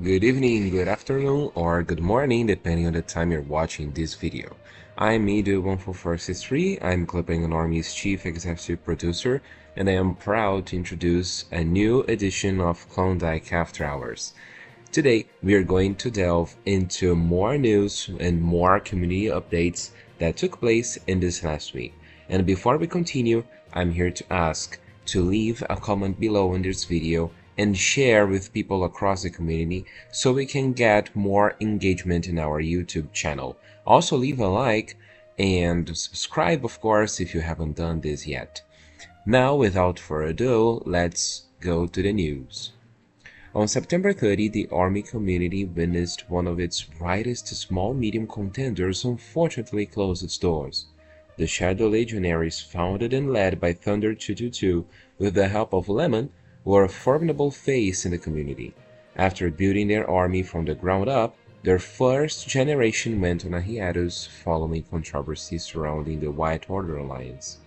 Good evening, good afternoon, or good morning, depending on the time you're watching this video. I'm Mido14463, I'm Clipping Armies Chief Executive Producer, and I am proud to introduce a new edition of Klondike After Hours. Today, we are going to delve into more news and more community updates that took place in this last week. And before we continue, I'm here to ask to leave a comment below in this video and share with people across the community so we can get more engagement in our YouTube channel. Also leave a like and subscribe, of course, if you haven't done this yet. Now, without further ado, let's go to the news. On September 30, the Army community witnessed one of its brightest small-medium contenders unfortunately close its doors. The Shadow Legionaries, founded and led by Thunder 222 with the help of Lemon, were a formidable face in the community. After building their army from the ground up, their first generation went on a hiatus following controversy surrounding the White Order Alliance.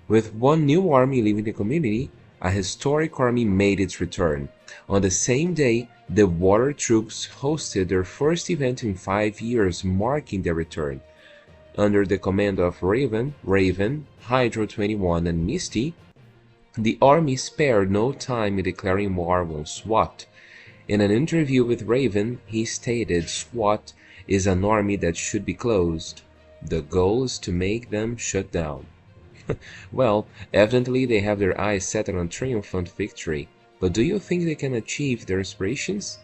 With one new army leaving the community, a historic army made its return. On the same day, the Water Troops hosted their first event in 5 years, marking their return. Under the command of Raven, Hydro 21, and Misty, the army spared no time in declaring war on SWAT. In an interview with Raven, he stated SWAT is an army that should be closed. The goal is to make them shut down. Well, evidently they have their eyes set on a triumphant victory, but do you think they can achieve their aspirations?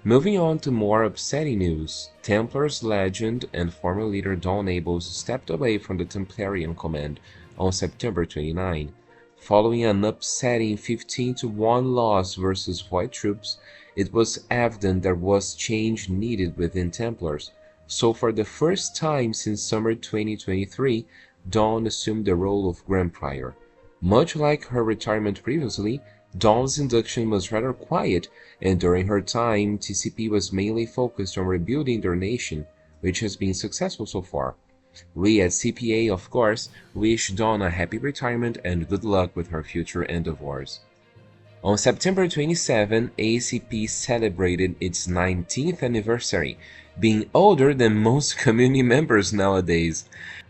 Moving on to more upsetting news, Templars legend and former leader Dawn Ables stepped away from the Templarian command on September 29. Following an upsetting 15-1 loss versus White Troops, it was evident there was change needed within Templars. So for the first time since summer 2023, Dawn assumed the role of Grand Prior. Much like her retirement previously, Dawn's induction was rather quiet, and during her time, TCP was mainly focused on rebuilding their nation, which has been successful so far. We at CPA, of course, wish Dawn a happy retirement and good luck with her future endeavors. On September 27, ACP celebrated its 19th anniversary, being older than most community members nowadays.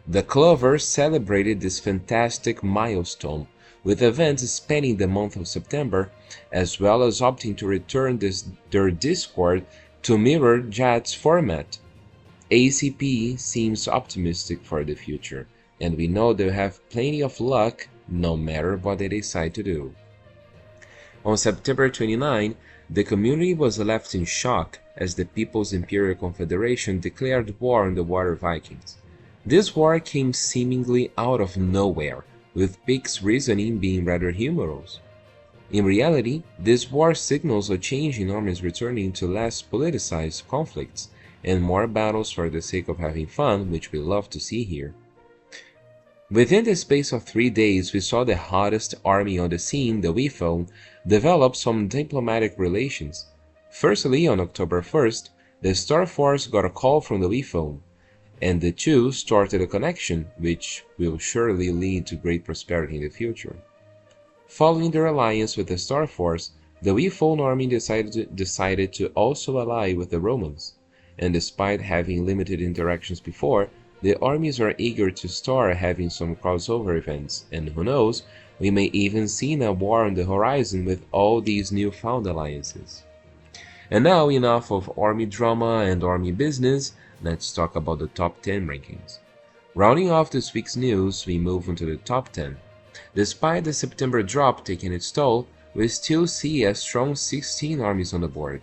The Clover celebrated this fantastic milestone, with events spanning the month of September, as well as opting to return their Discord to mirror JAT's format. ACP seems optimistic for the future, and we know they'll have plenty of luck no matter what they decide to do. On September 29, the community was left in shock as the People's Imperial Confederation declared war on the Water Vikings. This war came seemingly out of nowhere, with Pick's reasoning being rather humorous. In reality, this war signals a change in armies returning to less politicized conflicts, and more battles for the sake of having fun, which we love to see here. Within the space of 3 days, we saw the hottest army on the scene, the WePhone, develop some diplomatic relations. Firstly, on October 1st, the Star Force got a call from the WePhone, and the two started a connection, which will surely lead to great prosperity in the future. Following their alliance with the Star Force, the WePhone army decided to also ally with the Romans. And despite having limited interactions before, the armies are eager to start having some crossover events, and who knows, we may even see a war on the horizon with all these newfound alliances. And now, enough of army drama and army business, let's talk about the top 10 rankings. Rounding off this week's news, we move into the top 10. Despite the September drop taking its toll, we still see a strong 16 armies on the board.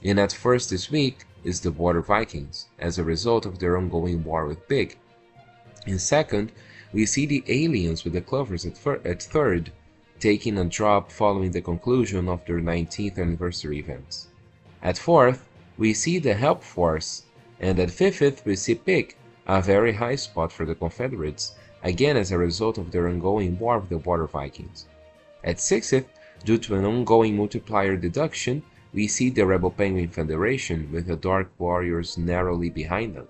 And at first this week is the Water Vikings, as a result of their ongoing war with Big. In second, we see the Aliens with the Clovers at third, taking a drop following the conclusion of their 19th anniversary events. At fourth, we see the Help Force, and at fifth we see Pig, a very high spot for the Confederates, again as a result of their ongoing war with the Water Vikings. At sixth, due to an ongoing multiplier deduction, we see the Rebel Penguin Federation with the Dark Warriors narrowly behind them.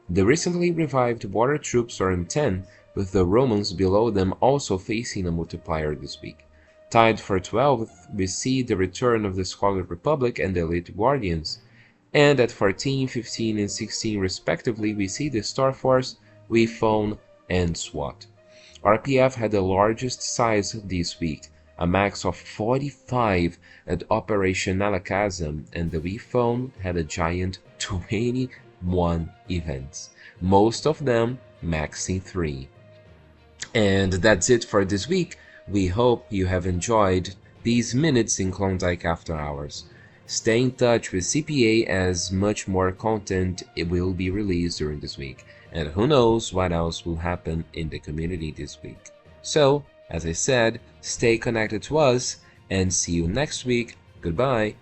The recently revived Water Troops are in 10, with the Romans below them also facing a multiplier this week. Tied for 12th, we see the return of the Scarlet Republic and the Elite Guardians. And at 14, 15, and 16 respectively, we see the Star Force, Wii Phone, and SWAT. RPF had the largest size this week, a max of 45 at Operation Alakazam, and the Wii Phone had a giant 21 events, most of them maxing 3. And that's it for this week. We hope you have enjoyed these minutes in Klondike After Hours. Stay in touch with CPA as much more content will be released during this week, and who knows what else will happen in the community this week. So, as I said, stay connected to us and see you next week. Goodbye.